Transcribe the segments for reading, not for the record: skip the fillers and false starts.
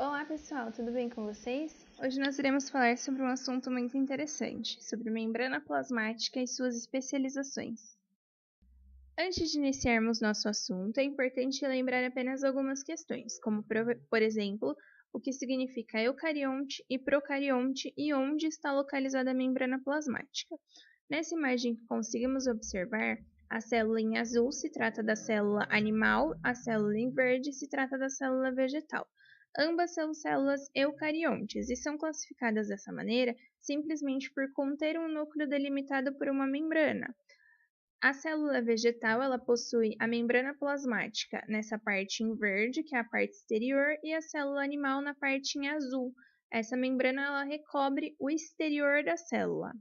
Olá pessoal, tudo bem com vocês? Hoje nós iremos falar sobre um assunto muito interessante, sobre membrana plasmática e suas especializações. Antes de iniciarmos nosso assunto, é importante lembrar apenas algumas questões, como por exemplo, o que significa eucarionte e procarionte e onde está localizada a membrana plasmática. Nessa imagem que conseguimos observar, a célula em azul se trata da célula animal, a célula em verde se trata da célula vegetal. Ambas são células eucariontes e são classificadas dessa maneira simplesmente por conter um núcleo delimitado por uma membrana. A célula vegetal ela possui a membrana plasmática nessa parte em verde, que é a parte exterior, e a célula animal na parte em azul. Essa membrana ela recobre o exterior da célula.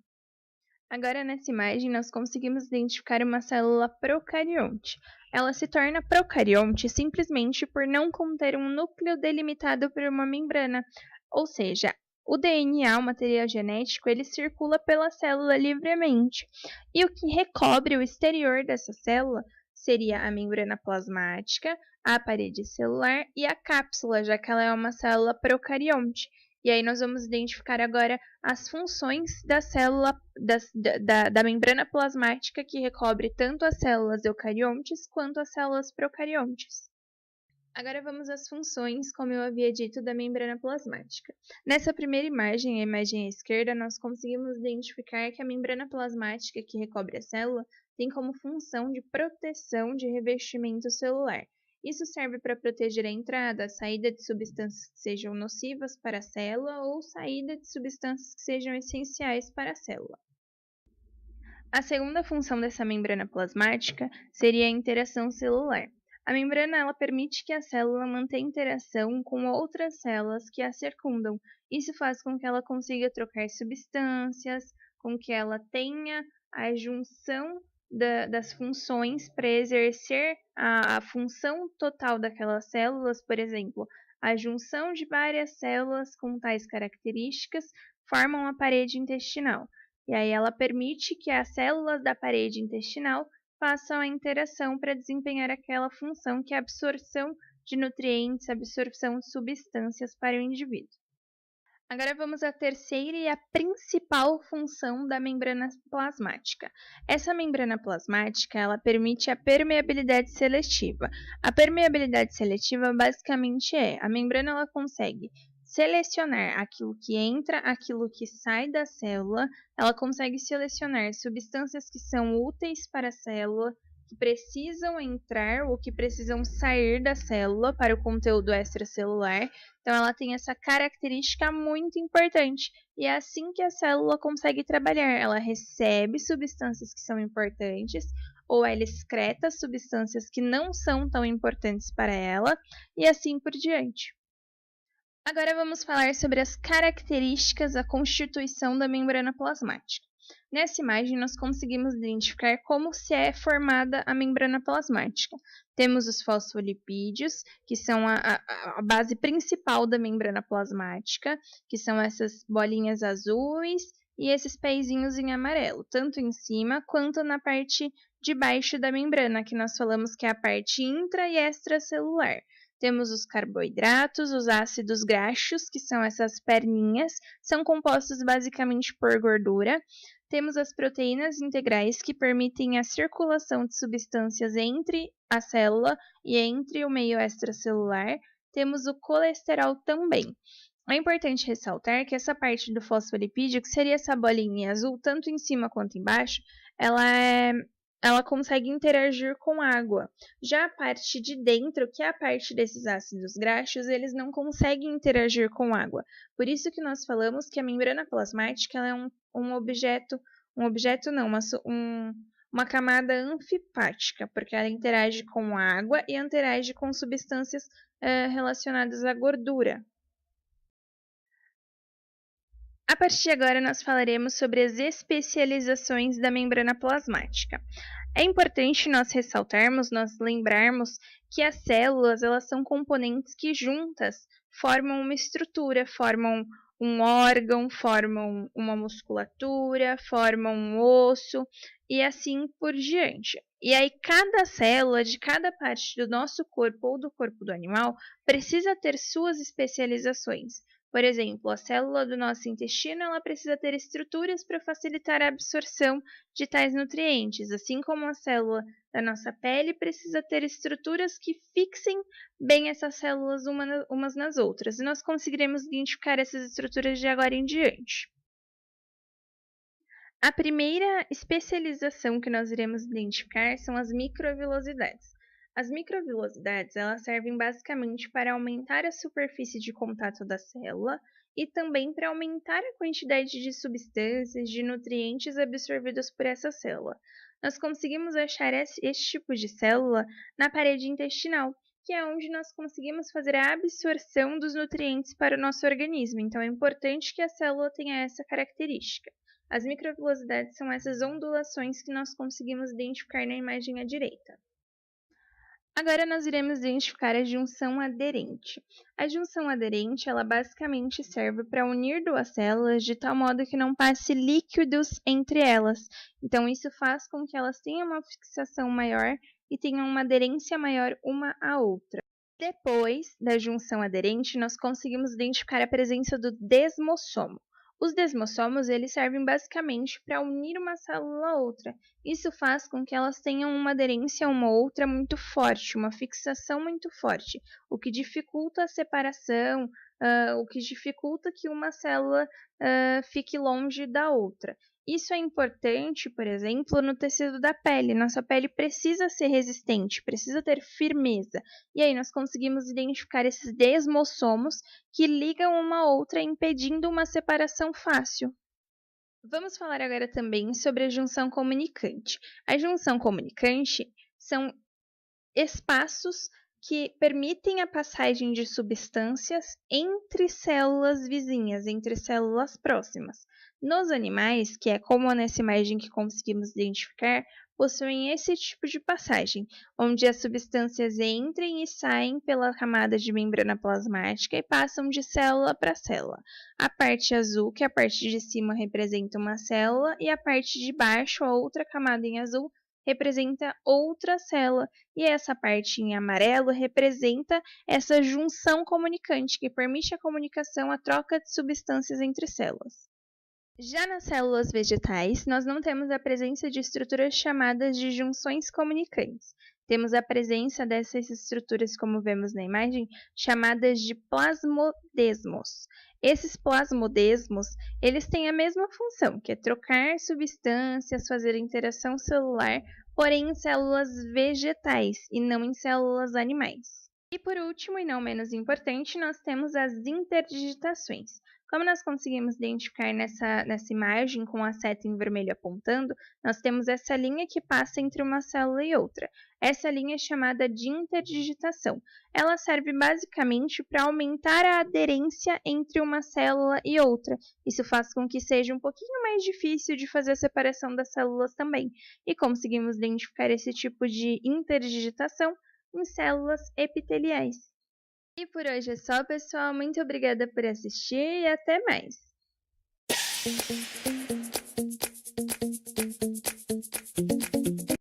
Agora, nessa imagem, nós conseguimos identificar uma célula procarionte. Ela se torna procarionte simplesmente por não conter um núcleo delimitado por uma membrana, ou seja, o DNA, o material genético, ele circula pela célula livremente. E o que recobre o exterior dessa célula seria a membrana plasmática, a parede celular e a cápsula, já que ela é uma célula procarionte. E aí nós vamos identificar agora as funções da célula da membrana plasmática que recobre tanto as células eucariontes quanto as células procariontes. Agora vamos às funções, como eu havia dito, da membrana plasmática. Nessa primeira imagem, a imagem à esquerda, nós conseguimos identificar que a membrana plasmática que recobre a célula tem como função de proteção de revestimento celular. Isso serve para proteger a entrada, a saída de substâncias que sejam nocivas para a célula ou saída de substâncias que sejam essenciais para a célula. A segunda função dessa membrana plasmática seria a interação celular. A membrana ela permite que a célula mantenha interação com outras células que a circundam. Isso faz com que ela consiga trocar substâncias, com que ela tenha a junção das funções para exercer a função total daquelas células, por exemplo, a junção de várias células com tais características formam a parede intestinal. E aí ela permite que as células da parede intestinal façam a interação para desempenhar aquela função que é a absorção de nutrientes, absorção de substâncias para o indivíduo. Agora vamos à terceira e a principal função da membrana plasmática. Essa membrana plasmática, ela permite a permeabilidade seletiva. A permeabilidade seletiva basicamente a membrana ela consegue selecionar aquilo que entra, aquilo que sai da célula, ela consegue selecionar substâncias que são úteis para a célula, que precisam entrar ou que precisam sair da célula para o conteúdo extracelular. Então, ela tem essa característica muito importante. E é assim que a célula consegue trabalhar. Ela recebe substâncias que são importantes, ou ela excreta substâncias que não são tão importantes para ela, e assim por diante. Agora vamos falar sobre as características da constituição da membrana plasmática. Nessa imagem, nós conseguimos identificar como se é formada a membrana plasmática. Temos os fosfolipídios, que são a base principal da membrana plasmática, que são essas bolinhas azuis e esses pezinhos em amarelo, tanto em cima quanto na parte de baixo da membrana, que nós falamos que é a parte intra e extracelular. Temos os carboidratos, os ácidos graxos, que são essas perninhas, são compostos basicamente por gordura. Temos as proteínas integrais, que permitem a circulação de substâncias entre a célula e entre o meio extracelular. Temos o colesterol também. É importante ressaltar que essa parte do fosfolipídio, que seria essa bolinha azul, tanto em cima quanto embaixo, ela consegue interagir com água. Já a parte de dentro, que é a parte desses ácidos graxos, eles não conseguem interagir com água. Por isso que nós falamos que a membrana plasmática ela é uma camada anfipática, porque ela interage com água e interage com substâncias relacionadas à gordura. A partir de agora, nós falaremos sobre as especializações da membrana plasmática. É importante nós ressaltarmos, nós lembrarmos que as células elas são componentes que juntas formam uma estrutura, formam um órgão, formam uma musculatura, formam um osso e assim por diante. E aí, cada célula de cada parte do nosso corpo ou do corpo do animal precisa ter suas especializações. Por exemplo, a célula do nosso intestino ela precisa ter estruturas para facilitar a absorção de tais nutrientes, assim como a célula da nossa pele precisa ter estruturas que fixem bem essas células umas nas outras. E nós conseguiremos identificar essas estruturas de agora em diante. A primeira especialização que nós iremos identificar são as microvilosidades. As microvilosidades elas servem basicamente para aumentar a superfície de contato da célula e também para aumentar a quantidade de substâncias, de nutrientes absorvidos por essa célula. Nós conseguimos achar este tipo de célula na parede intestinal, que é onde nós conseguimos fazer a absorção dos nutrientes para o nosso organismo. Então, é importante que a célula tenha essa característica. As microvilosidades são essas ondulações que nós conseguimos identificar na imagem à direita. Agora nós iremos identificar a junção aderente. A junção aderente, ela basicamente serve para unir duas células de tal modo que não passe líquidos entre elas. Então isso faz com que elas tenham uma fixação maior e tenham uma aderência maior uma à outra. Depois da junção aderente, nós conseguimos identificar a presença do desmossomo. Os desmossomos eles servem basicamente para unir uma célula a outra. Isso faz com que elas tenham uma aderência a uma outra muito forte, uma fixação muito forte, o que dificulta a separação, o que dificulta que uma célula fique longe da outra. Isso é importante, por exemplo, no tecido da pele. Nossa pele precisa ser resistente, precisa ter firmeza. E aí nós conseguimos identificar esses desmossomos que ligam uma a outra, impedindo uma separação fácil. Vamos falar agora também sobre a junção comunicante. A junção comunicante são espaços que permitem a passagem de substâncias entre células vizinhas, entre células próximas. Nos animais, que é como nessa imagem que conseguimos identificar, possuem esse tipo de passagem, onde as substâncias entrem e saem pela camada de membrana plasmática e passam de célula para célula. A parte azul, que é a parte de cima, representa uma célula, e a parte de baixo, a outra camada em azul, representa outra célula, e essa parte em amarelo representa essa junção comunicante, que permite a comunicação, a troca de substâncias entre células. Já nas células vegetais, nós não temos a presença de estruturas chamadas de junções comunicantes. Temos a presença dessas estruturas, como vemos na imagem, chamadas de plasmodesmos. Esses plasmodesmos, eles têm a mesma função, que é trocar substâncias, fazer interação celular, porém em células vegetais e não em células animais. E por último, e não menos importante, nós temos as interdigitações. Como nós conseguimos identificar nessa imagem com a seta em vermelho apontando, nós temos essa linha que passa entre uma célula e outra. Essa linha é chamada de interdigitação. Ela serve basicamente para aumentar a aderência entre uma célula e outra. Isso faz com que seja um pouquinho mais difícil de fazer a separação das células também. E conseguimos identificar esse tipo de interdigitação em células epiteliais. E por hoje é só, pessoal. Muito obrigada por assistir e até mais!